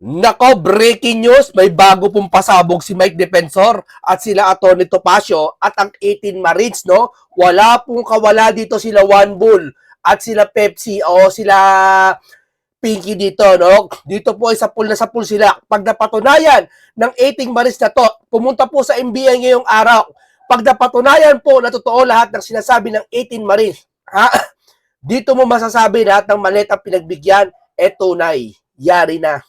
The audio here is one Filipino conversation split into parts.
Nako, breaking news, may bago pong pasabog si Mike Defensor at sila Atty. Topacio at ang 18 Marines, no? Wala pong kawala dito sila One Bull at sila Pepsi o sila Pinky dito, no? Dito po ay sa pool na sa pool sila. Pag napatunayan ng 18 Marines na to, pumunta po sa NBI ngayong araw. Pag napatunayan po na totoo lahat ng sinasabi ng 18 Marines, ha? Dito mo masasabi lahat ng maletang pinagbigyan, tunay. Yari na.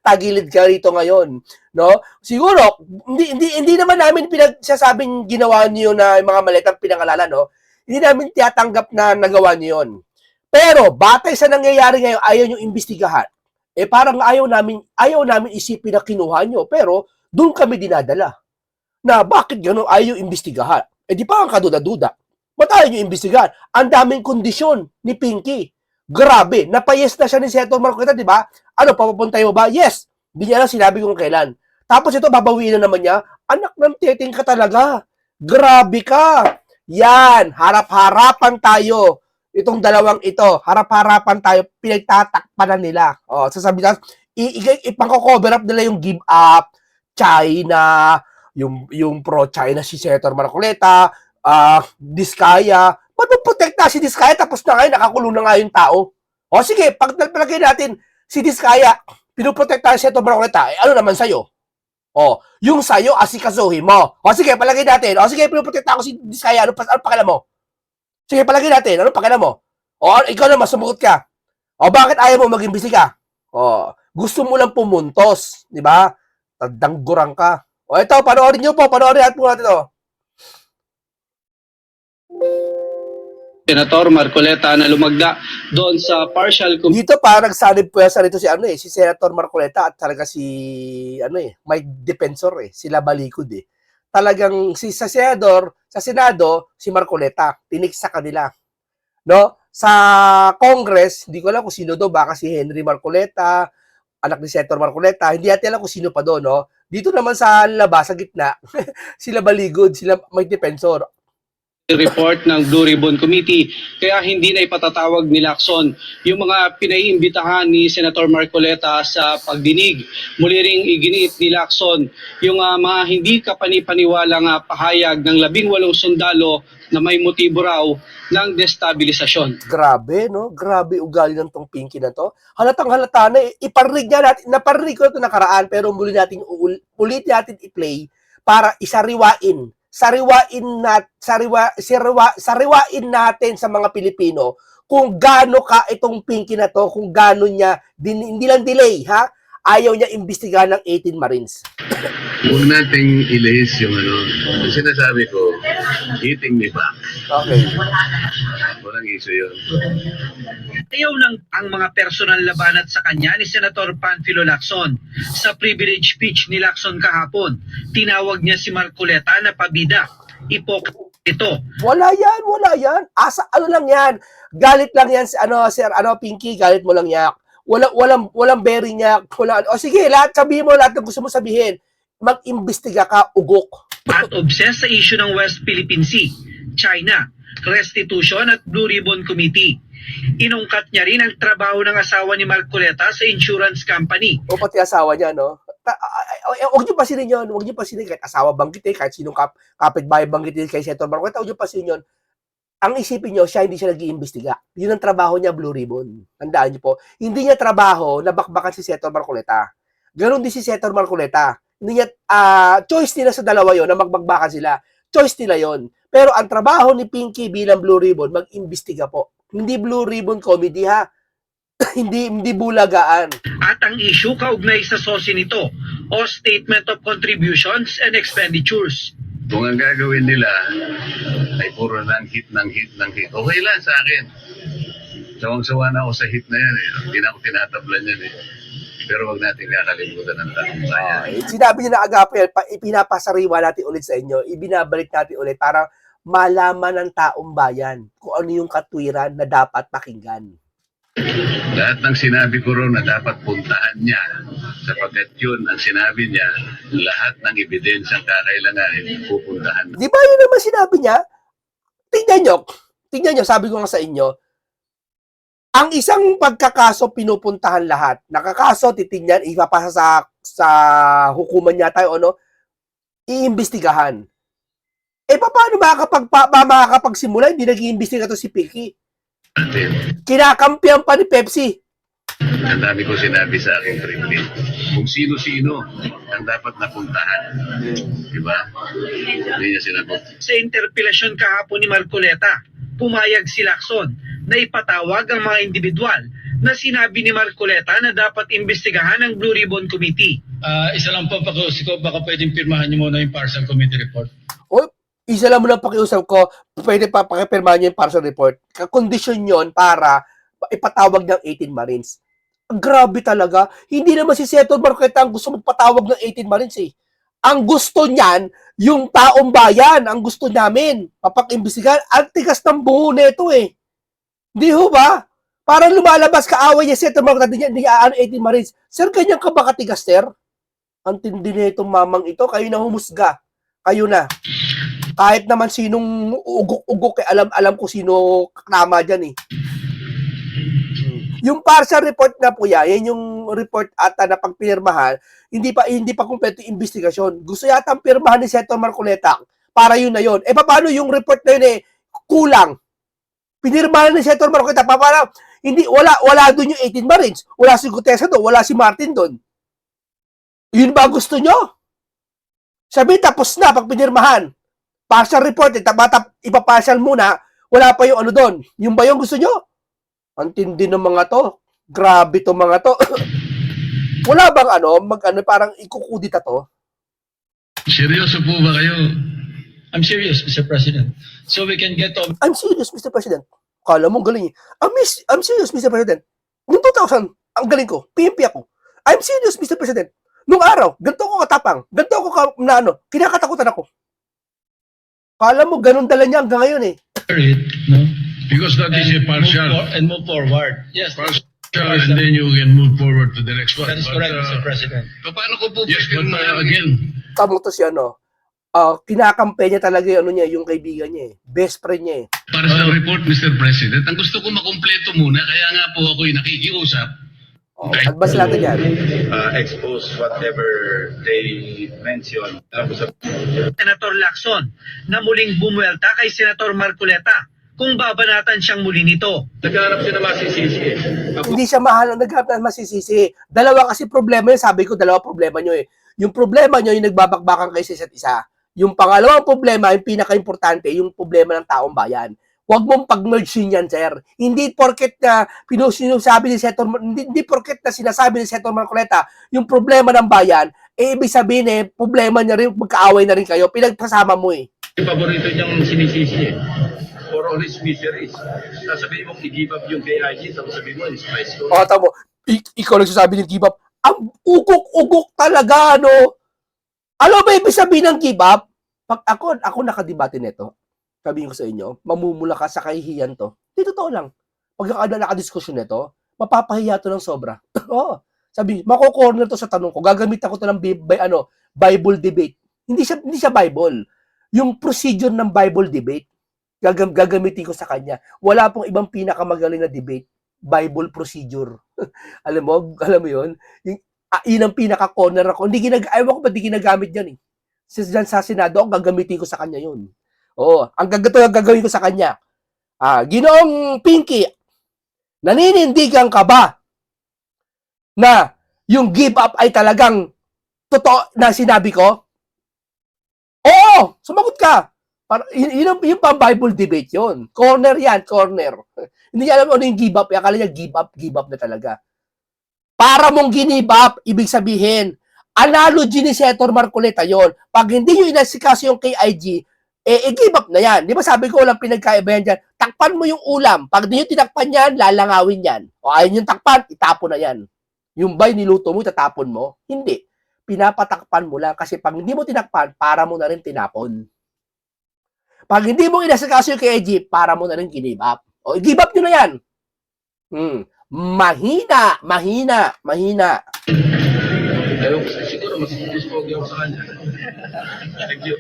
Tagilid ka rito ngayon, no? Siguro hindi naman namin pinagsasabing ginawa niyo na yung mga maletang pinangalanan, no? Hindi namin tiyatanggap na nagawa niyo 'yon. Pero batay sa nangyayari ngayon, ayaw niyo imbestigahan. Parang ayaw namin isipin na kinuha niyo, pero doon kami dinadala. Na bakit gano'n ayaw imbestigahan? Di pa ang kaduda-duda. Ba't ayaw niyo imbestigahan? Ang daming kondisyon ni Pinky. Grabe, napayes na siya ni Senator Marcoleta, di ba? Ano, papapuntay mo ba? Yes. Hindi niya lang sinabi kung kailan. Tapos ito, babawiin na naman niya. Anak ng teteng ka talaga. Grabe ka. Yan, harap-harapan tayo. Itong dalawang ito, harap-harapan tayo, pinagtatakpan na nila. Sasabihin na, ipang-cover up nila yung give up, China, yung pro-China si Senator Marcoleta, Diskaya. Ba't mo protekta si Diskaya tapos na ngayon, nakakulong na nga yung tao? O sige, pag palagay natin, si Diskaya, pinuprotekta si Senator Marcoleta, ano naman sa'yo? Yung sa'yo, asikasuhin mo. O sige, palagay natin. O sige, pinuprotekta ko si Diskaya, ano pakialam mo? Sige, palagay natin, ano pakialam mo? Ikaw naman, sumugot ka. Bakit ayaw mo mag-imbestiga? Gusto mo lang pumuntos, di ba? Tagdanggurang ka. Ito, panoorin nyo po, panoorin natin po natin ito. Senator Marcoleta na lumagda doon sa partial dito parang nagsanib puwersa rito si Senator Marcoleta at talaga si Mike Defensor sila balikod Talagang sa Senado si Marcoleta tinik sa kanila. No? Sa Congress, hindi ko alam kung sino do, baka si Henry Marcoleta, anak ni Senator Marcoleta, hindi natin alam kung sino pa do, no? Dito naman sa labas, sa gitna, sila baligod, sila Mike Defensor. report ng Blue Ribbon Committee, kaya hindi na ipatatawag ni Lacson yung mga pinaiimbitahan ni Senator Marcoleta sa pagdinig. Muli ring iginit ni Lacson yung mga hindi kapanipaniwalang pahayag ng 18 sundalo na may motibo raw ng destabilisasyon. Grabe, no? Grabe ugali ng tong Pinky na to. Halatang halata na iparinig nga natin, naparinig ko ito nakaraan, pero ulit natin i-play para isariwain sariwain natin sa mga Pilipino kung gaano ka itong Pinky na to, kung gaano niya, hindi lang delay, ha? Ayaw niya imbestigahan ng 18 Marines. Huwag nating ilihis yung Yung sinasabi ko, hitting me back. Okay. Walang issue yun. Ayaw ng ang mga personal labanat sa kanya ni Senator Panfilo Lacson. Sa privilege speech ni Lacson kahapon, tinawag niya si Marcoleta na pabida. Ito. Wala yan. Ano lang yan? Galit lang yan Pinky, galit mo lang yan. Walang bearing niya. Sige, sabihin mo lahat ng gusto mo sabihin. Mag-imbestiga ka, ugok. At obsessed sa issue ng West Philippine Sea, China, restitution at Blue Ribbon Committee. Inungkat niya rin ang trabaho ng asawa ni Marcoleta sa insurance company. Pati asawa niya, no? Huwag niyo pansinin yun. Huwag niyo pansinin kahit asawa banggitin, kahit sinong kapitbahay banggitin kay Senator Marcoleta, huwag niyo pansinin yun. Ang isipin niyo, siya hindi siya nag-iimbestiga. Yun ang trabaho niya, Blue Ribbon. Tandaan niyo po. Hindi niya trabaho na bakbakan si Senator Marcoleta. Ganon din si Senator Marcoleta. Hindi niya, choice nila sa dalawa yon na magbagbakan sila. Choice nila yon. Pero ang trabaho ni Pinky bilang Blue Ribbon, mag-imbestiga po. Hindi Blue Ribbon Committee, ha? hindi bulagaan. At ang issue kaugnay sa SOSI nito o Statement of Contributions and Expenditures. Kung ang gagawin nila ay puro ng hit. Okay lang sa akin. Sawang-sawa na ako sa hit na yan Hindi na ako tinatablan yan Pero wag natin kakalimutan ng taong bayan. Sinabi niya na agape, ipinapasariwa natin ulit sa inyo, ibinabalik natin ulit para malaman ng taong bayan kung ano yung katwiran na dapat pakinggan. Lahat ng sinabi ko ron na dapat puntahan niya sapagkat yun ang sinabi niya, lahat ng ebidensyang kakailanganin pupuntahan. Di ba yun naman sinabi niya? Tingnan nyo, sabi ko nga sa inyo, Ang isang pagkakaso pinupuntahan lahat. Nakakaso, titingnan, ipapasa sa hukuman niya tayo, ano, iimbestigahan. Paano makakapagsimula? Hindi nag-iimbestiga to si Piki. natin. Kinakampihan pa ni Pepsi. Ang dami ko sinabi sa aking privilege. Kung sino-sino ang dapat napuntahan. Diba? Hindi niya sinagot. Sa interpelasyon kahapon ni Marcoleta, pumayag si Lacson na ipatawag ang mga individual na sinabi ni Marcoleta na dapat imbestigahan ng Blue Ribbon Committee. Isa lang po pakiusap ko, baka pwedeng pirmahan niyo muna yung partial committee report. O, isa lang muna pakiusap ko, pwede pa pakipirmahan niyo yung partial report. Kondisyon yon para ipatawag ng 18 Marines. Grabe talaga. Hindi naman si Senator Marcoleta ang gusto magpatawag ng 18 Marines eh. Ang gusto niyan, yung taong bayan, ang gusto namin. Papag-imbestigahan, ang tigas ng buho nito eh. Di ho ba? Parang lumalabas kaaway niya, Senator Marcoleta, hindi aano 18 Marines. Sir, ganyan ka ba katigas, sir? Ang tindi na itong mamang ito, kayo na humusga. Kayo na. Kahit naman sinong ugok-ugok, alam ko sino tama dyan eh. Yung partial report na po yan yung report ata na pagpinirmahan, hindi pa kumpleto yung investigasyon. Gusto yata ang pirmahan ni Senator Marcoleta para yun na yun. Paano yung report na yun kulang? Pinirmahan ni Senator Marcoleta, paano? Hindi, wala doon yung 18 Marines. Wala si Gutesa doon, wala si Martin doon. Yun ba gusto nyo? Sabi, tapos na pag pinirmahan. Partial report, ipapartial muna, wala pa yung ano doon. Yung ba yung gusto nyo? Ang tindi ng mga to. Grabe to mga to. Wala bang parang ikukudita to? Seryoso po ba kayo? I'm serious, Mr. President. So we can get on. I'm serious, Mr. President. Kala mo galing eh. I'm serious, Mr. President. Noong 2000, ang galing ko. PMP ako. I'm serious, Mr. President. Nung araw, ganito ako katapang. Ganito ako kinakatakutan ako. Kala mo, ganun dala niya hanggang ngayon eh. It, no? Because that is a partial. And move forward. Yes, Partial, and then you can move forward to the next one. that is correct, Mr. President. Paano ko po again, Tama to si kinakampanya talaga yung kaibigan niya eh. Best friend niya eh. para sa report, Mr. President, ang gusto ko makumpleto muna, kaya nga po ako'y nakikiusap. Advance natin yan. Expose whatever they mention. Senator Lacson na muling bumuelta kay Senator Marcoleta kung babanatan siyang muli nito. Naghahanap siya na masisisi eh. Hindi siya naghanap na masisisi. Dalawa kasi problema yun. Sabi ko, dalawa problema nyo eh. Yung problema nyo, yung nagbabakbakan kayo sa isa't isa. Yung pangalawang problema, yung pinaka-importante, yung problema ng taong bayan. Huwag mong pag-merge yan, sir. Hindi porket na sinasabi ni Senator, hindi porket na sinasabi ni Senator Marcoleta yung problema ng bayan, ibig sabihin problema niya rin, magkaaway na rin kayo. Pinagpasama mo eh. Paborito niyang sinisisi eh. For all his miseries. Sasabihin mo, i-give up yung KIG, tapos sabihin mo, in-spice ko. Tamo. Ikaw nagsasabi ng give up. Ang ugok-ugok talaga, no? Ano ba ibig sabihin ng give up? Pag ako nakadebate nito, sabihin ko sa inyo, mamumula ka sa kahihiyan to. Di totoo lang. Pag nakadiskusyon nito, mapapahiya to ng sobra. Oo. Sabi, mako-corner to sa tanong ko. Gagamit ako to ng Bible debate. Hindi siya Bible. Yung procedure ng Bible debate, gagamitin ko sa kanya. Wala pong ibang pinakamagaling na debate. Bible procedure. alam mo yun? Yun ang pinaka-corner ako. Ewan ko ba di ginagamit yan eh. Diyan sa Senado, gagamitin ko sa kanya yun. Ang gagawin ko sa kanya. Ginoong Pinky, naninindigan ka ba na yung give up ay talagang totoo na sinabi ko? Oo! Sumagot ka! Yung pang-Bible debate yun. Corner yan, corner. Hindi niya alam ano yung give up. Akala niya give up na talaga. Para mong give up, ibig sabihin, analogy ni Senator Marcoleta yon. Pag hindi nyo inasikaso yung KIG, give up na yan. Di ba sabi ko, walang pinagkaibayan dyan. Takpan mo yung ulam. Pag di nyo tinakpan yan, lalangawin yan. O ayun yung takpan, itapon na yan. Yung bay, niluto mo, tatapon mo. Hindi. Pinapatakpan mo lang. Kasi pag hindi mo tinakpan, para mo na rin tinapon. Pag hindi mo inasikaso yung KIG, para mo na rin give up. O, give up nyo na yan. Mahina. Ayun, siguro mas pogi ako sa kanya. Thank you.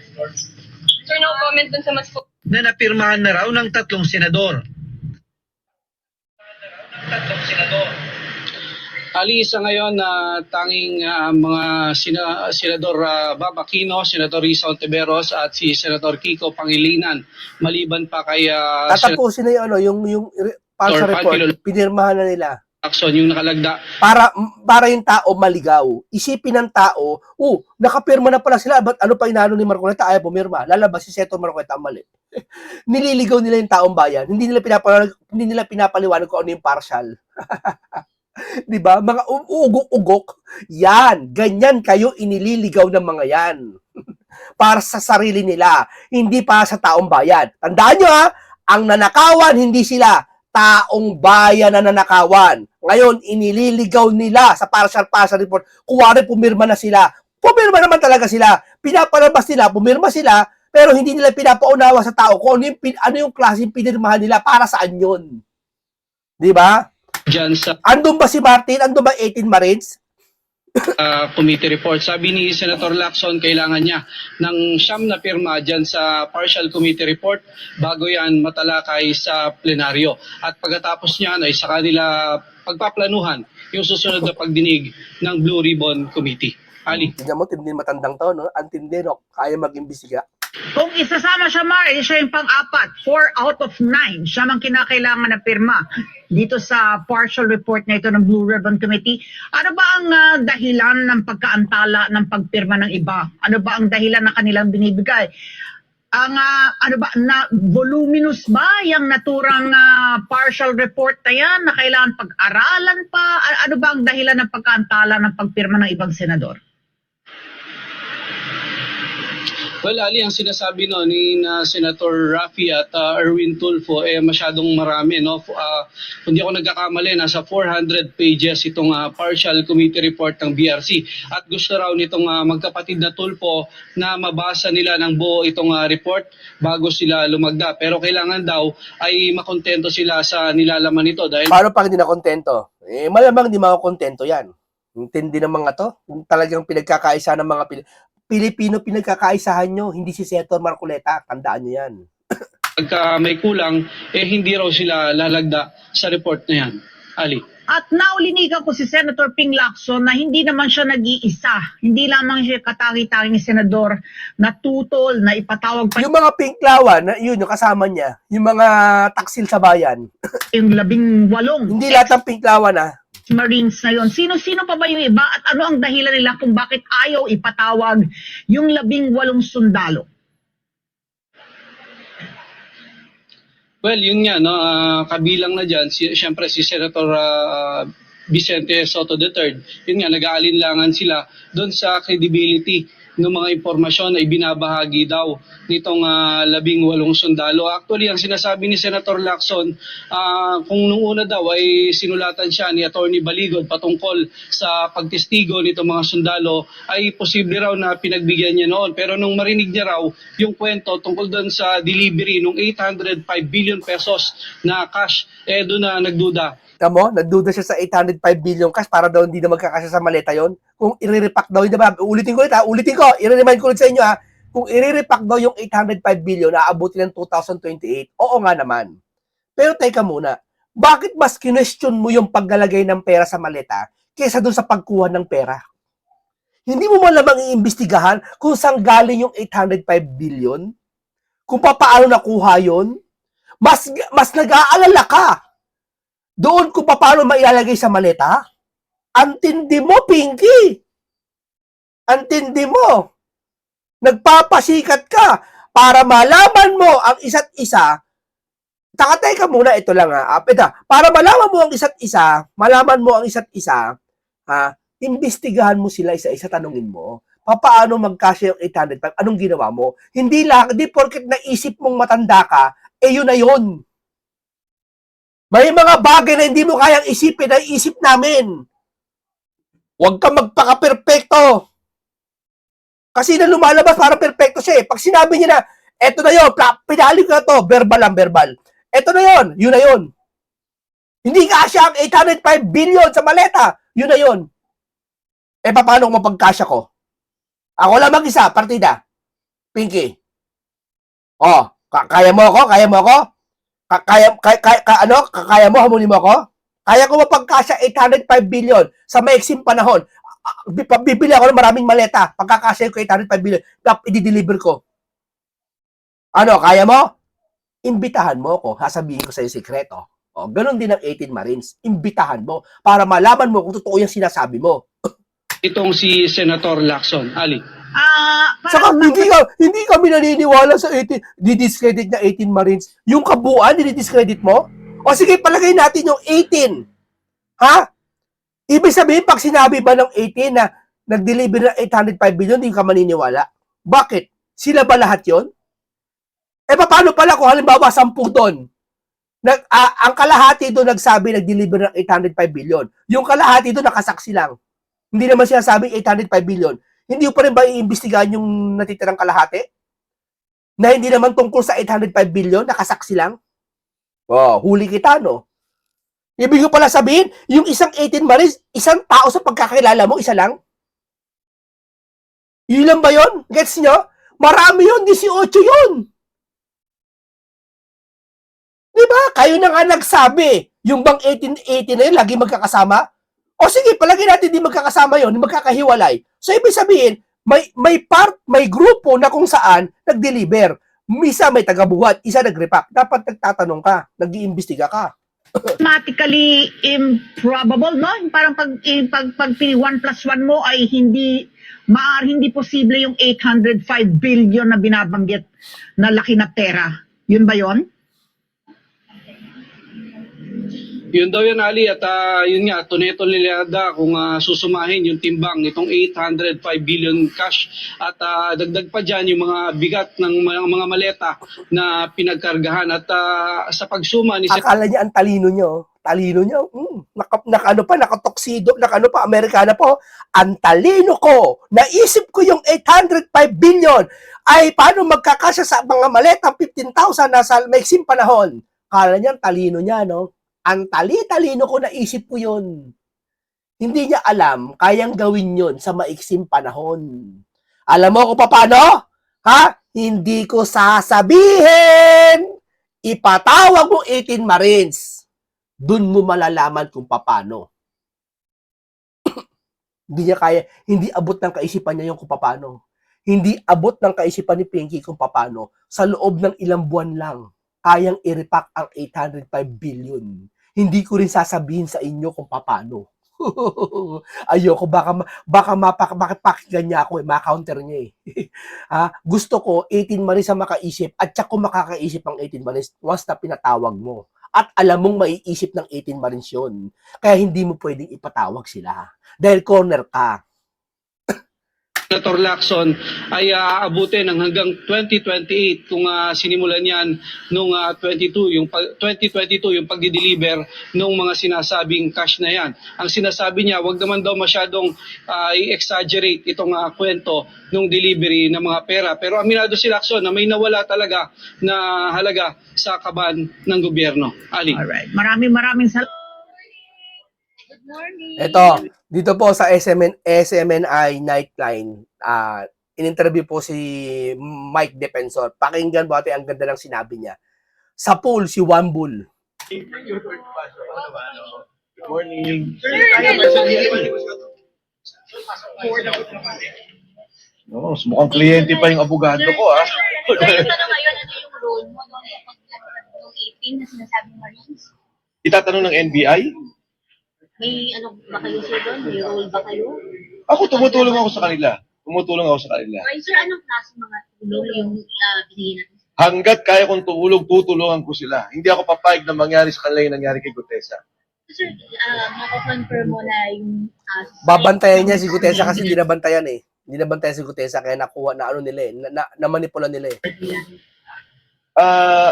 Sir, no comment dun sa mas Na napirmahan na raw ng 3 senador. tatlong senador. Ali, sa ngayon na tanging mga Senador Bam Aquino, Senador Risa Ontiveros at si Senador Kiko Pangilinan. Maliban pa kay Tatapusin na yung, ano, yung partial Senator report, Panfilo pinirmahan na nila. Lacson, yung nakalagda. Para yung tao maligaw. Isipin ng tao, nakapirma na pala sila, ba't ano pa inaano ni Marcoleta, ayaw pumirma. Lalabas si Seto Marcoleta ang mali. Nililigaw nila yung taong bayan. Hindi nila pinapaliwanag kung ano yung partial. 'Di ba? Mga ugok-ugok. Yan, ganyan kayo inililigaw ng mga yan. Para sa sarili nila, hindi para sa taong bayan. Tandaan nyo ang nanakawan hindi sila, taong bayan na nanakawan. Ngayon, inililigaw nila sa partial report. Kuwari pumirma na sila. Pumirma naman talaga sila. Pinapalabas nila, pumirma sila, pero hindi nila pinapaunawa sa tao kung ano yung klaseng pinirmahan nila, para saan yun. 'Di ba? Diyan sa Andun ba si Martin? Andun ba 18 Marines? committee report. Sabi ni Senator Lacson, kailangan niya ng 9 na pirma dyan sa partial committee report bago yan matalakay sa plenaryo. At pagkatapos niyan ay sa kanila pagpaplanuhan yung susunod na pagdinig ng Blue Ribbon Committee. Ali. Tignan mo, tindi matandang to, no? Ang tindi, no? Kaya mag-imbestiga. Kung isasama siya, siya yung pang-apat, 4 out of 9, siya mang kinakailangan na pirma dito sa partial report na ito ng Blue Ribbon Committee. Ano ba ang dahilan ng pagkaantala ng pagpirma ng iba? Ano ba ang dahilan na kanilang binibigay? Ang ano ba, na voluminous ba yung naturang partial report na yan na kailangan pag-aralan pa? Ano ba ang dahilan ng pagkaantala ng pagpirma ng ibang senador? Well, Ali, ang sinasabi no ni Senator Raffy at Erwin Tulfo masyadong marami, no. Kung di ako nagkakamali, nasa 400 pages itong partial committee report ng BRC, at gusto raw nitong magkapatid na Tulfo na mabasa nila ng buo itong report bago sila lumagda. Pero kailangan daw ay makontento sila sa nilalaman nito dahil Paano pag hindi na kontento? Malamang hindi makontento yan. Intindi ng mga to. Kung talagang pinagkakaisa ng mga Pilipino pinagkakaisahan nyo, hindi si Senator Marcoleta. Tandaan nyo yan. pagka may kulang, hindi raw sila lalagda sa report na yan. Ali. At naulinigan ko si Senator Ping Lacson na hindi naman siya nag-iisa. Hindi lamang siya kataki-taking senador na tutol, na ipatawag pa Yung mga pinklawan, yun, yung kasama niya. Yung mga taksil sa bayan. yung 18 Hindi lahat ng pinklawan, Marines na yon. Sino-sino pa ba yung iba at ano ang dahilan nila kung bakit ayaw ipatawag yung 18 sundalo? Well, yun nga, no, kabilang na dyan, siyempre si Senator Vicente Soto III, yun nga, nag-aalinlangan sila doon sa credibility ng mga impormasyon na ibinabahagi daw nitong 18 sundalo. Actually, ang sinasabi ni Senator Lacson, kung nung una daw ay sinulatan siya ni Attorney Baligod patungkol sa pagtestigo nitong mga sundalo, ay posible raw na pinagbigyan niya noon. Pero nung marinig niya raw yung kwento tungkol doon sa delivery ng 805 billion pesos na cash, doon na nagduda. Tamo, nagduda siya sa 805 billion cash para daw hindi na magkakasya sa maleta yon. Kung i-repack daw, diba? Ulitin ko, i-remind ko ulit sa inyo kung i-repack daw yung 805 billion na aabutin ng 2028, oo nga naman. Pero teka muna, bakit mas kinwestiyon mo yung paglalagay ng pera sa maleta kaysa doon sa pagkuha ng pera? Hindi mo malamang iimbestigahan kung saan galing yung 805 billion? Kung paano nakuha yon? Mas nag-aalala ka doon kung paano mailalagay sa maleta? Antindi mo, Pinky. Antindi mo. Nagpapasikat ka para malaman mo ang isa't isa. Teka muna, ito lang para malaman mo ang isa't isa, imbestigahan mo sila isa-isa, tanungin mo. Paano magkasya yung 805? Anong ginawa mo? Hindi porket naisip mong matanda ka, yun na yun. May mga bagay na hindi mo kayang isipin, na isip namin. Huwag kang magpaka-perfecto. Kasi na lumalabas para perfecto siya. Pag sinabi niya na, eto na yun, pinali ko na to, verbal lang, verbal. Eto na yun, yun na yun. Hindi kasya ang 805 billion sa maleta, yun na yun. Paano kung mapagkasya ko? Ako lang mag-isa, partida. Pinky. Kaya mo ako? Kaya mo, hamulin mo ako? Kaya ko mapagkasya 805 billion sa maiksing panahon. Bibili ako ng maraming maleta. Pagkakasya ko 805 billion, i-deliver ko. Ano, kaya mo? Imbitahan mo ako. Sasabihin ko sa'yo sikreto. O, ganun din ang 18 Marines. Imbitahan mo para malaman mo kung totoo yung sinasabi mo. Itong si Senator Lacson. Ali. Saka hindi kami naniniwala sa 18, didiscredit na 18 Marines. Yung kabuuan, didiscredit mo? O sige, palagay natin yung 18. Ha? Ibig sabihin, pag sinabi ba ng 18 na nag-deliver ng 805 billion, hindi ka maniniwala. Bakit? Sila ba lahat yon? Paano pala kung halimbawa 10 doon? Ang kalahati doon nagsabi nag-deliver ng 805 billion. Yung kalahati doon nakasaksi lang. Hindi naman siya sabing 805 billion. Hindi pa rin ba iimbestigahan yung natitirang kalahati? Na hindi naman tungkol sa 805 billion, nakasaksi lang? Oh, huli kita, no? Ibig ko pala sabihin, yung isang 18 Marines, isang tao sa pagkakilala mo, isa lang? Yun lang ba yun? Gets nyo? Marami yun, 18 yun. Diba? Kayo na nga nagsabi, yung bang 18 na yun, lagi magkakasama? O sige, palagi natin di magkakasama yun, di magkakahiwalay. So, ibig sabihin, may grupo na kung saan nag-deliver. Isa may tagabuhat, isa nag-repack. Dapat nagtatanong ka, nag-iimbestiga ka. Mathematically improbable, no? Parang pag 1 plus 1 mo ay hindi posible yung 805 billion na binabanggit na laki na pera. Yun ba yun? Yun daw yan, Ali. At yun nga, Toneto Liliada, kung susumahin yung timbang nitong 805 billion cash at dagdag pa dyan yung mga bigat ng mga maleta na pinagkargahan. At sa pagsuma ni Akala niya ang talino niyo. Talino niyo. Nakatoksido, Amerikana po. Ang talino ko. Naisip ko yung 805 billion ay paano magkakasya sa mga maleta 15,000 na sa maiksing panahon. Akala niya ang talino niya, no? Ang talino ko, naisip ko yun. Hindi niya alam, kayang gawin yun sa maiksing panahon. Alam mo kung paano? Ha? Hindi ko sasabihin. Ipatawag mo 18 Marines. Doon mo malalaman kung paano. Hindi niya kaya, hindi abot ng kaisipan niya yung kung paano. Hindi abot ng kaisipan ni Pinky kung paano. Sa loob ng ilang buwan lang, kayang i-repack ang 805 billion. Hindi ko rin sasabihin sa inyo kung paano. Ayoko, baka pakinggan niya ako, ma-counter niya gusto ko, 18 Marines ang makaisip, at saka kung makakaisip ang 18 Marines, once na pinatawag mo. At alam mong maiisip ng 18 Marines yun. Kaya hindi mo pwedeng ipatawag sila. Dahil corner ka. Senator Lacson ay aabutin ng hanggang 2028 kung sinimulan yan nung 2022 yung pagdi-deliver ng mga sinasabing cash na yan. Ang sinasabi niya, wag naman daw masyadong i-exaggerate itong kwento ng delivery ng mga pera. Pero aminado si Lacson na may nawala talaga na halaga sa kaban ng gobyerno. Ali. Alright. Maraming salamat. Good morning. Ito, dito po sa SMNI Nightline, in-interview po si Mike Defensor. Pakinggan po natin ang ganda ng sinabi niya. Sa pool, si Wambul. Good morning. No, mukhang kliyente pa yung abogado ko, ah. Sir, ngayon, ano yung role mo nung 18 na sinasabi mo Marines? Itatanong ng NBI? May ano ba kayo sir doon? May role ba kayo? Ako, tumutulong ako sa kanila. Right, sir, anong klase mga tulong yung binigay natin? Hanggat kaya kong tumulong, tutulungan ko sila. Hindi ako papayag na mangyari sa kanila yung nangyari kay Gutesa. Sir, makakonfirm mo na yung... Babantayan niya si Gutesa kasi hindi nabantayan eh. Hindi nabantayan si Gutesa kaya nakuha na ano nila eh. Na-manipula nila eh.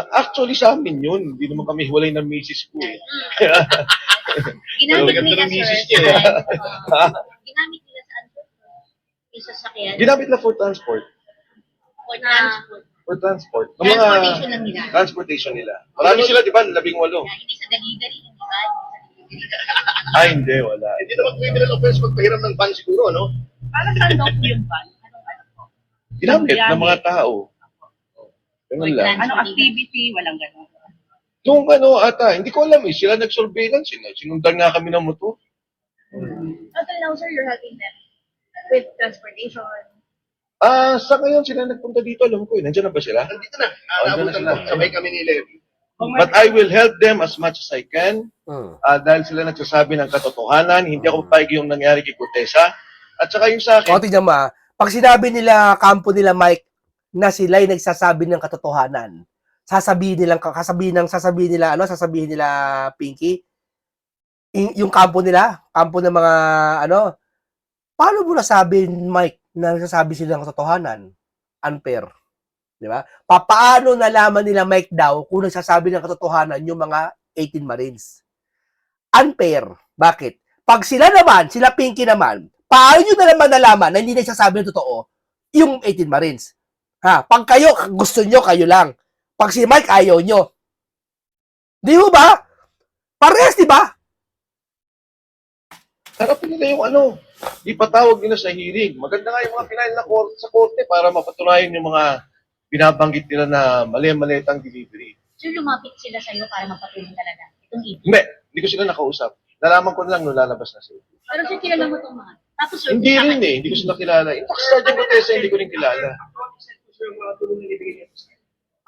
Actually, sa amin yun. Hindi naman kami hiwalay ng misis ko eh. Ginamit Ganda nila ng sir. misis niya eh. Ginamit nila saan sir? Yung sasakyan? Ginamit na for transport. For transport. For transport. Ng Transportation lang nila. Transportation nila. Marami sila, di ba? 18. Hindi sa delivery, hindi ba? Ay, hindi. Wala. Hindi naman criminal offense magpahiram ng ban siguro, no? Parang saan daw po yung ban? Ginamit ng mga tao. Ganun lang. Anong activity? Walang ganun. Nung ano ata, hindi ko alam eh, sila nag-surveillance, sinundan nga kami ng motor. Until now, sir, you're helping them with transportation. Sa ngayon sila nagpunta dito, alam ko eh. Nandiyan na ba sila? Nandito na. Nandito na sila. Sabay kami ni Levi. But I will help them as much as I can. Dahil sila nagsasabi ng katotohanan. Hindi ako papayag yung nangyari kay Gutesa. At saka yung sa akin, O, tingnan mo, pag sinabi nila, kampo nila Mike, na sila'y nagsasabi ng katotohanan, sasabihin nila Pinky, yung kampo nila, kampo ng mga, paano mo nasabi, Mike, na nagsasabi sila ng katotohanan? Unfair. Di ba? Paano nalaman nila, Mike, daw, kung nagsasabi ng katotohanan yung mga 18 Marines? Unfair. Bakit? Pag sila Pinky naman, paano nyo na naman nalaman na hindi nagsasabi ng totoo yung 18 Marines? Pag kayo, gusto nyo, kayo lang. Pag si Mike, ayaw nyo. Di mo ba? Parehas, di ba? harapin nila yung ipatawag nila sa hearing. Maganda nga yung mga pinail na sa korte para mapatunayan yung mga binabanggit nila na mali-malitang delivery. So, lumapit sila sa'yo para mapatulong talaga itong ipin. Hindi ko sila nakausap. Nalaman ko na lang nung lalabas na sila. Pero sir, kilala mo itong mga. Tapos, sir, Hindi rin eh. Hindi ko sila kilala. In fact, Sergeant Gutesa, hindi ko rin kilala.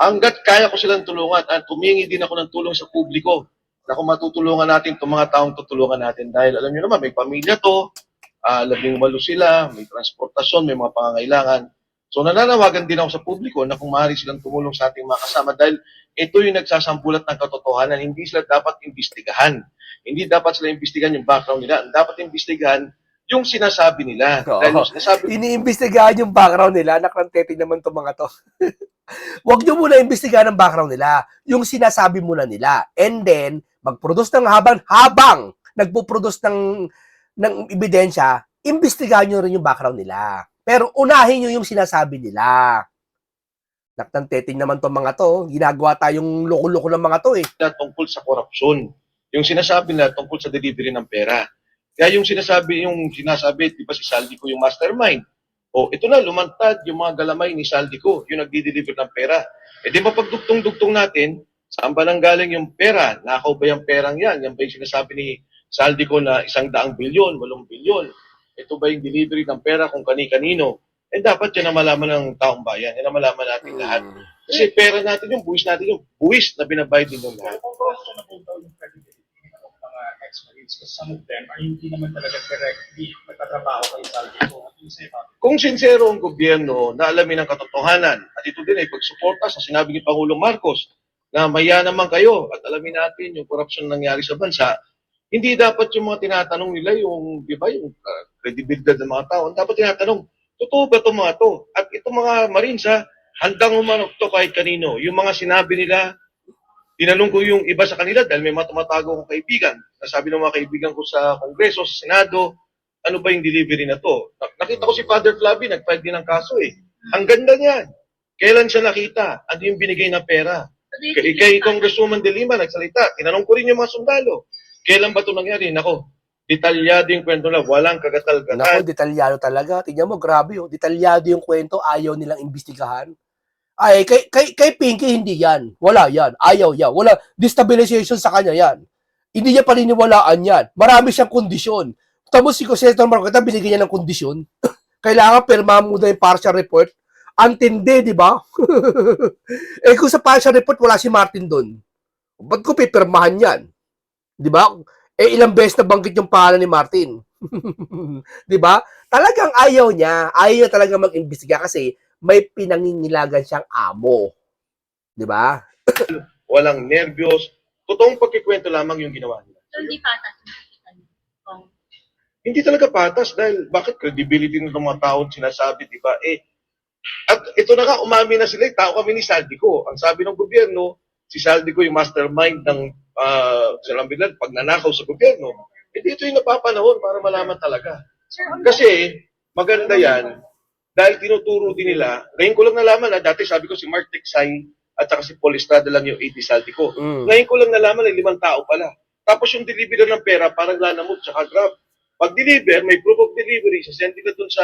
Hanggat kaya ko silang tulungan at tumingi din ako ng tulong sa publiko na kung matutulungan natin itong mga taong tutulungan natin. Dahil alam nyo naman, may pamilya to, labing malo sila, may transportasyon, may mga pangangailangan. So nananawagan din ako sa publiko na kung maaari silang tumulong sa ating mga kasama dahil ito yung nagsasampulat ng katotohanan. Hindi sila dapat imbestigahan. Hindi dapat sila imbestigahan yung background nila. Ang dapat imbestigahan yung sinasabi nila. Dahil yung sinasabi Iniimbestigahan yung background nila. Nakrantete naman itong mga to. Huwag nyo muna imbestigahan ang background nila. Yung sinasabi muna nila. And then, mag-produce ng habang nagpo-produce ng ebidensya, imbestigahan nyo rin yung background nila. Pero unahin nyo yung sinasabi nila. Naktanteting naman itong mga to. Ginagawa tayong loko-loko ng mga to eh. na tungkol sa korupsyon. Yung sinasabi na tungkol sa delivery ng pera. Kaya yung sinasabi, di ba si Saldico yung mastermind? Ito na, lumantad yung mga galamay ni Saldico, yung nagdi-deliver ng pera. Di ba pagdugtong-dugtong natin, saan ba nang galing yung pera? Nakaw ba yung perang yan? Yan ba yung sinasabi ni Saldico na 100 bilyon, 8 bilyon? Ito ba yung delivery ng pera kung kani-kanino? Dapat yan na malaman ng taong bayan. Yan na malaman natin lahat. Kasi pera natin yung buwis na binabayad din yung lahat. Some of them ay hindi naman talaga directly magtatrabaho kay Saldico. Kung sincero ang gobyerno na alamin ang katotohanan, at ito din ay pagsuporta sa sinabi ni Pangulong Marcos na maya naman kayo at alamin natin yung korupsyon na nangyari sa bansa, hindi dapat yung mga tinatanong nila yung, di ba, yung kredibilidad ng mga tao. Dapat tinatanong, totoo ba itong mga to? At itong mga Marines, handang humanok to kahit kanino. Yung mga sinabi nila, tinanong ko yung iba sa kanila dahil may mga tumatago kong kaibigan. Nasabi ng mga kaibigan ko sa Kongreso, sa Senado, ano ba yung delivery na to? Nakita ko si Father Flavi, nag-file din ng kaso eh. Ang ganda niyan. Kailan siya nakita? Ano yung binigay na pera? Kay Congresswoman De Lima nagsalita. Tinanong ko rin yung mga sundalo. Kailan ba ito nangyari? Nako, detalyado yung kwento na walang kagatal-gatal. Nako, detalyado talaga. Tingnan mo, grabe oh. Detalyado yung kwento, ayaw nilang imbestigahan. Ay, kay Pinky, hindi yan. Wala yan. Ayaw yan. Wala. Destabilization sa kanya yan. Hindi niya paniniwalaan yan. Marami siyang kondisyon. Tapos si Senator Marcoleta, binigyan niya ng kondisyon. Kailangan pirmahan mo na yung partial report. Antindi, di ba? Kung sa partial report, wala si Martin doon. Ba't ko pipirmahan yan? Di ba? Ilang beses na banggit yung pangalan ni Martin. Di ba? Talagang ayaw niya. Ayaw niya talaga mag-imbestiga kasi may pinangingilagan siyang amo. Di ba? Walang nervyos. Totoong pagkikwento lamang yung ginawa nila. So, hindi patas yung nakikita niyo. Hindi talaga patas dahil bakit credibility ng mga tao sinasabi, di ba? At ito na nga, umami na sila. Tao kami ni Saldico. Ang sabi ng gobyerno, si Saldico yung mastermind ng Salambilan pagnanakaw sa gobyerno. Ito yung napapanahon para malaman talaga. Kasi maganda yan dahil tinuturo din nila. Ngayon ko lang nalaman na dati sabi ko si Mark Tiksay at saka si Paul Estrada lang yung 80 Saldico. Ngayon ko lang nalaman na 5 tao pala. Tapos yung delivery ng pera parang Lanamut tsaka Grab. Pag deliver, may proof of delivery, sasend nila dun sa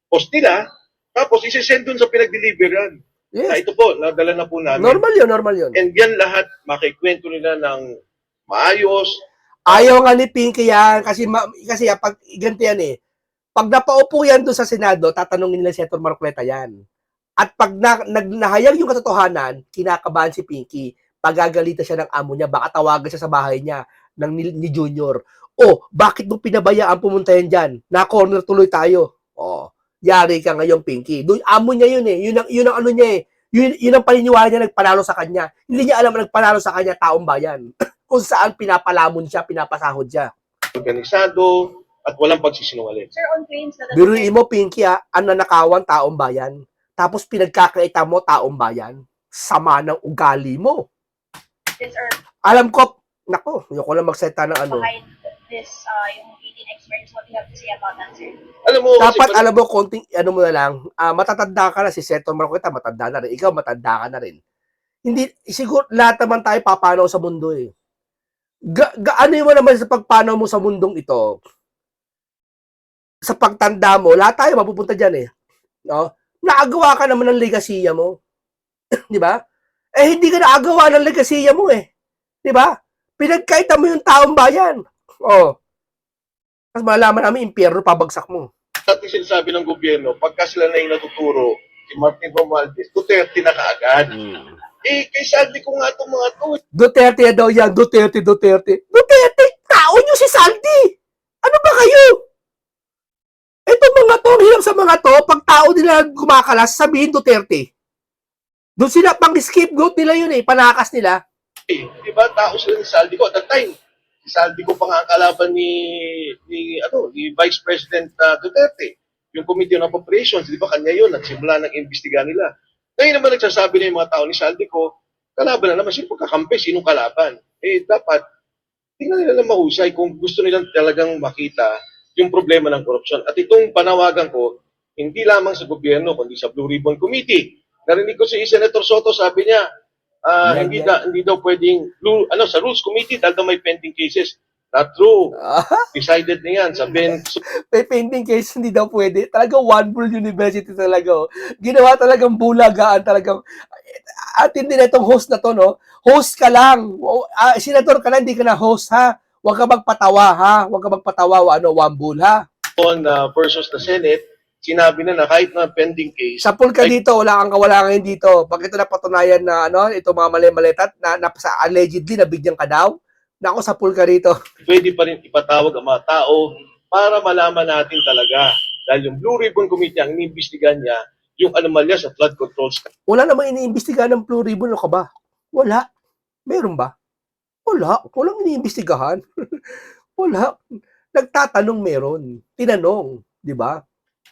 post nila, tapos isasend dun sa pinag-deliveran. Na Yes. ito po, nadala na po namin. Normal yun, normal yun. And yan lahat, makikwento nila ng maayos. Ayaw nga ni Pinky yan kasi pag ganito yan eh. Pag napaupo yan doon sa Senado, tatanungin nila si Senator Marcoleta yan. At pag nahayag yung katotohanan, kinakabahan si Pinky. Pagagalitan siya ng amo niya, baka tawagan siya sa bahay niya ni Junior. Oh, bakit mo pinabayaan pumunta yan dyan? Na-corner tuloy tayo. Oh, yari ka ngayon, Pinky. Doon, amo niya yun eh. Yun ang ano niya eh. Yun ang paniniwala niya nagpanalo sa kanya. Hindi niya alam na nagpanalo sa kanya taong bayan. Kung saan pinapalamon siya, pinapasahod siya. Organisado at walang pagsisinungaling. Sir, on claims na Biruin mo, Pinky, ang nanakawan taong bayan. Tapos pinagkakaita mo taong bayan. Sama ng ugali mo. this or Alam ko, nako, yung ko lang magseta ng ano. behind this, yung 18 experts, what do you have to say about that, sir? Alam mo, kasi Dapat, alam mo, konting, ano mo na lang, matatanda ka na, si Senator Marcoleta, matanda na rin. Ikaw, matanda ka na rin. Hindi, siguro, lahat naman tayo papanaw sa mundo eh. Ano mo naman sa pagpanaw mo sa mundong ito? Sa pagtanda mo, lahat tayo mapupunta dyan eh. No? Naagawa ka naman ng legasiya mo. Di ba? Eh, hindi ka naagawa ng legasiya mo eh. Di ba? Pinagkaita mo yung taong bayan. Oh. Tapos malaman namin, impyerno, pabagsak mo. dati sinasabi ng gobyerno, pagka sila na yung natuturo, si Martin Romualdez, Duterte na kaagad. Eh, kay Saldi ko nga itong mga to. Duterte daw yan. Duterte. Duterte, tao nyo si Saldi. Ano ba kayo? Ito mga to, hirap sa mga to, pag tao nila kumakalas, sabihin Duterte. Doon sila, pang scapegoat nila yun eh, panakas nila. Eh, di ba, tao sila ni Saldi ko at that time. Si Saldi ko pa nga ang kalaban ni Vice President Duterte. Yung Committee on Appropriations, di ba, kanya yun, nagsimula ng imbestiga nila. Ngayon naman nagsasabi na yung mga tao ni Saldi ko, kalaban na naman, sino pagkakampi, sinong kalaban? Eh, dapat, tingnan nila na mahusay kung gusto nilang talagang makita yung problema ng korupsyon. At itong panawagan ko, hindi lamang sa gobyerno, kundi sa Blue Ribbon Committee. Narinig ko si Senator Soto, sabi niya, hindi daw pwedeng, sa Rules Committee, dahil daw may pending cases. Not true. Decided na yan sa bench. May painting case, hindi daw pwede. Talaga one bull university talaga. Oh. Ginawa talagang bulagaan talagang. At hindi na itong host na to, no? Host ka lang. Senator ka lang, hindi ka na host, ha? Huwag ka magpatawa, ha? Huwag ka magpatawa, one bull, ha? On versus the Senate, sinabi na kahit na pending case, Sa pool ka dito, wala kang kawalangan dito. Pag ito napatunayan na, ito mga mali-malitat, na allegedly, nabigyan ka daw, nako, sa pool ka rito. pwede pa rin ipatawag ang mga tao para malaman natin talaga. Dahil yung Blue Ribbon Committee, ang iniimbestigahan niya, yung anomalya sa flood controls. Wala namang iniimbestigahan ng Blue Ribbon, ka ba? Wala. Meron ba? Wala. Walang iniimbestigahan. Wala. Nagtatanong meron. Tinanong. Di ba?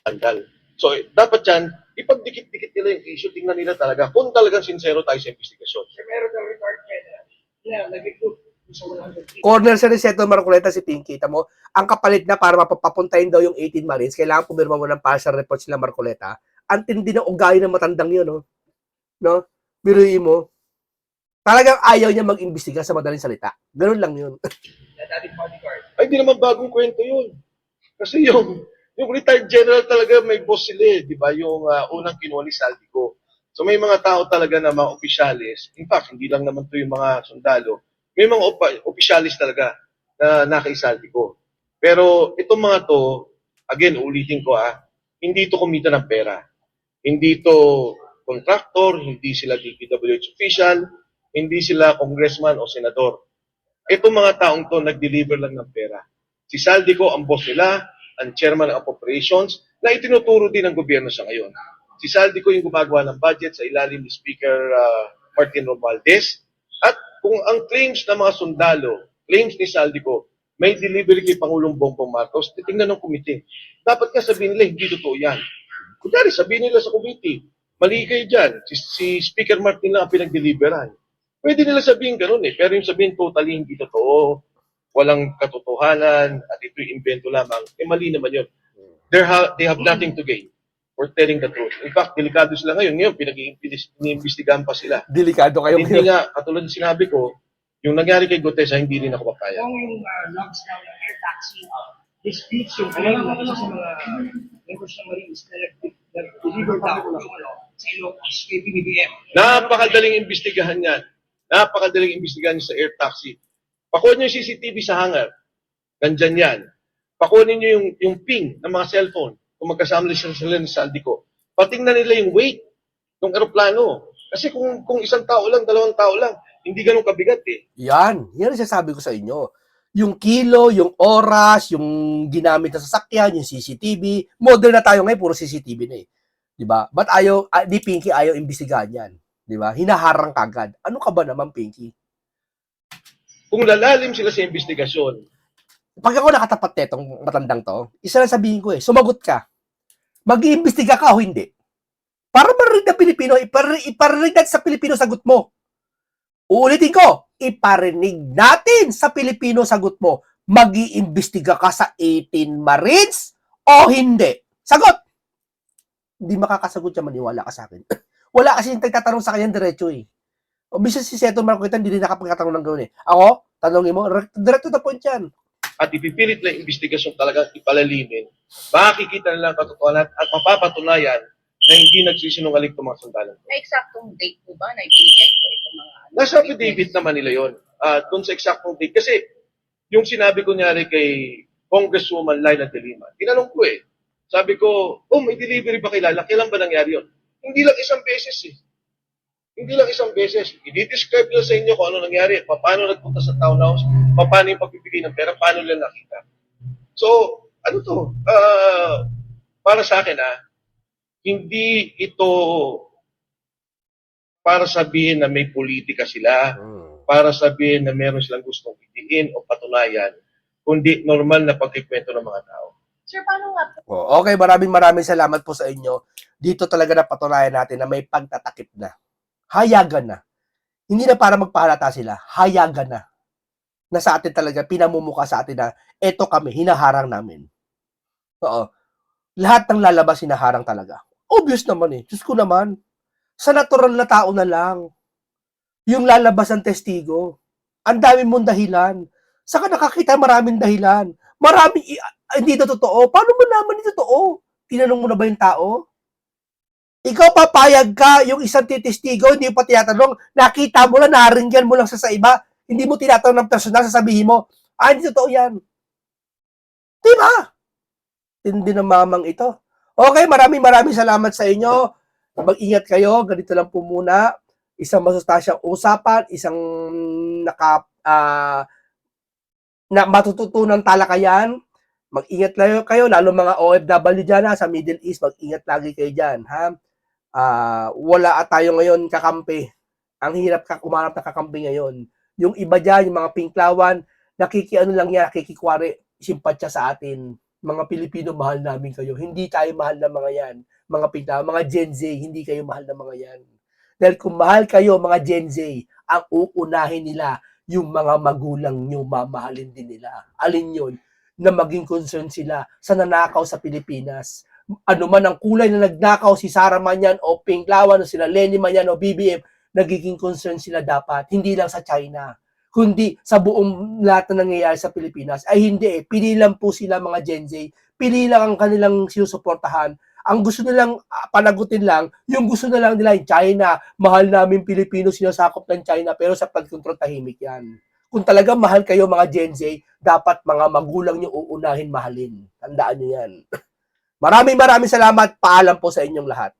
Tanggal. So, dapat yan, ipagdikit-dikit nila yung issue, tingnan nila talaga kung talagang sincero tayo sa investigasyon. Meron daw regard kaya nag-recruit sa 100. Corner siya ni Senator Marcoleta si Pinky. Kita mo, ang kapalit na para mapapuntahin daw yung 18 Marines, kailangan pumirma mo ng partial report sila Marcoleta. Ang tindi ng ugali ng matandang yun, no? No? Biruin mo. Talagang ayaw niya mag-imbestiga sa madaling salita. Ganun lang yun. Dating bodyguard. Ay, di naman bagong kwento yun. Kasi yung retired general talaga may boss sila, di ba? Yung unang kinuha ni Saldi ko. So may mga tao talaga na mga opisyalis, in fact, hindi lang naman to yung mga sundalo, may mga opisyalis talaga na nakaisaldi ko. Pero itong mga to, again, ulitin ko hindi to kumita ng pera. Hindi to contractor, hindi sila DPWH official, hindi sila congressman o senador. Itong mga taong to, nag-deliver lang ng pera. Si Saldi ko, ang boss nila, ang chairman ng appropriations, na itinuturo din ng gobyerno sa ngayon. Si Saldi ko yung gumagawa ng budget sa ilalim ni Speaker Martin Romualdez. At kung ang claims ng mga sundalo, claims ni Saldi ko, may delivery kay Pangulong Bongbong Marcos, titingnan ng komite. Dapat nga sabihin nila, hindi totoo yan. Kunyari, sabihin nila sa komite, mali kayo dyan, si Speaker Martin lang ang pinag-deliveran. Pwede nila sabihin ganun eh, pero yung sabihin totally hindi totoo, walang katotohanan, at ito'y invento lamang, mali naman yun. They have nothing to gain for telling the truth. In fact, delikado sila ngayon. Ngayon, pinag-iimbestigahan pa sila. Delikado kayo. Hindi nga, katulad ng sinabi ko, yung nangyari kay Gutesa, hindi rin ako papaya. Kung yung logs na ng air taxi, disputes yung claim ng isa sa mga members ng Marines na nag-deliver daw yung Napakadaling imbestigahan yan. Napakadaling imbestigahan sa air taxi. Pakunin niyo yung CCTV sa hangar. Nandyan yan. Pakunin niyo yung ping ng mga cellphone kung magkasama sila sa Saldico. Patingnan nila yung weight ng eroplano. Kasi kung isang tao lang, dalawang tao lang, hindi ganun kabigat eh. Yan ang sinasabi ko sa inyo. Yung kilo, yung oras, yung ginamit na sasakyan, yung CCTV. Modern na tayo ngayon, puro CCTV na eh. Diba? But di Pinky ayaw imbestigahan yan. Diba? Hinaharang kagad. Ano ka ba naman, Pinky? Kung lalalim sila sa investigasyon, Pag ako nakatapat netong matandang to, isa lang sabihin ko sumagot ka. Mag-iimbestiga ka o hindi? Para marinig na Pilipino, iparinig natin sa Pilipino sagot mo. Uulitin ko, iparinig natin sa Pilipino sagot mo. Mag-iimbestiga ka sa 18 Marines o hindi? Sagot! Hindi makakasagot siya, maniwala ka sa akin. Wala kasi yung tatanong sa kanya diretso eh. O bisa si Seto Marcoleta, hindi rin nakapagkatanong ng gano'n eh. Ako, tanongin mo, direct to the point yan. at ipipilit na investigasyon talagang ipalalimin, makikita nila ang katotohanan at mapapatunayan na hindi nagsisinungaling itong mga sandalan. May eksaktong date po ba na ibigay po itong mga... Nasa affidavit naman nila yon. Doon sa eksaktong date. Kasi yung sinabi ko nyari kay Congresswoman Laila de Lima, tinanong ko sabi ko, may delivery ba kilala? Kailan ba nangyari yun? Hindi lang isang beses Hindi lang isang beses. I-describe nila sa inyo kung ano nangyari, paano nagpunta sa townhouse, paano yung pagbibigay ng pera, paano nila nakita. So, ano to? Para sa akin, hindi ito para sabihin na may politika sila, para sabihin na meron silang gustong idiin o patunayan, kundi normal na pagkikwento ng mga tao. Sir, paano nga po? Okay, maraming salamat po sa inyo. Dito talaga napatunayan natin na may pagtatakip na. Hayagan na. Hindi na para magpahalata sila. Hayagan na. Na sa atin talaga, pinamumuka sa atin na eto kami, hinaharang namin. Oo. Lahat ng lalabas, hinaharang talaga. Obvious naman Diyos ko naman. Sa natural na tao na lang. Yung lalabas ng testigo. Ang dami mong dahilan. Saka nakakita maraming dahilan. Maraming, hindi ito totoo. Paano mo naman ito totoo? Tinanong mo na ba yung tao? Ikaw papayag ka, yung isang testigo, hindi mo pa tinatanong, nakita mo lang, naringgan mo lang sa iba, hindi mo tinatanong ng personal, sasabihin mo, hindi totoo yan. Diba? Hindi ng mamang ito. Okay, maraming salamat sa inyo. Mag-ingat kayo, ganito lang po muna. Isang masustansyang usapan, isang na matututunan talakayan. Mag-ingat kayo, lalo mga OFW dyan sa Middle East, mag-ingat lagi kayo dyan, ha? Wala tayo ngayon kakampi. Ang hirap kumarap na kakampi ngayon. Yung iba dyan, yung mga pinklawan, nakikikwari, simpatya sa atin. Mga Pilipino, mahal namin kayo. Hindi tayo mahal na mga yan. Mga pinklawan, mga Gen Z, hindi kayo mahal na mga yan. Dahil kung mahal kayo, mga Gen Z, ang uunahin nila, yung mga magulang nyo, mamahalin din nila. Alin yun? Na maging concern sila sa nanakaw sa Pilipinas. Ano man ang kulay na nagnakaw, si Sara man yan, o Pinklawan, o sila Lenny man yan, o BBM, nagiging concern sila dapat. Hindi lang sa China, kundi sa buong lahat na nangyayari sa Pilipinas. Ay hindi pili lang po sila mga Gen Z. Pili lang ang kanilang sinusuportahan. Ang gusto nilang panagutin lang, yung gusto na lang nila yung China. Mahal namin Pilipino, sinasakop ng China, pero sa pagkontrol tahimik yan. Kung talagang mahal kayo mga Gen Z, dapat mga magulang nyo uunahin mahalin. Tandaan nyo yan. Maraming salamat. Paalam po sa inyong lahat.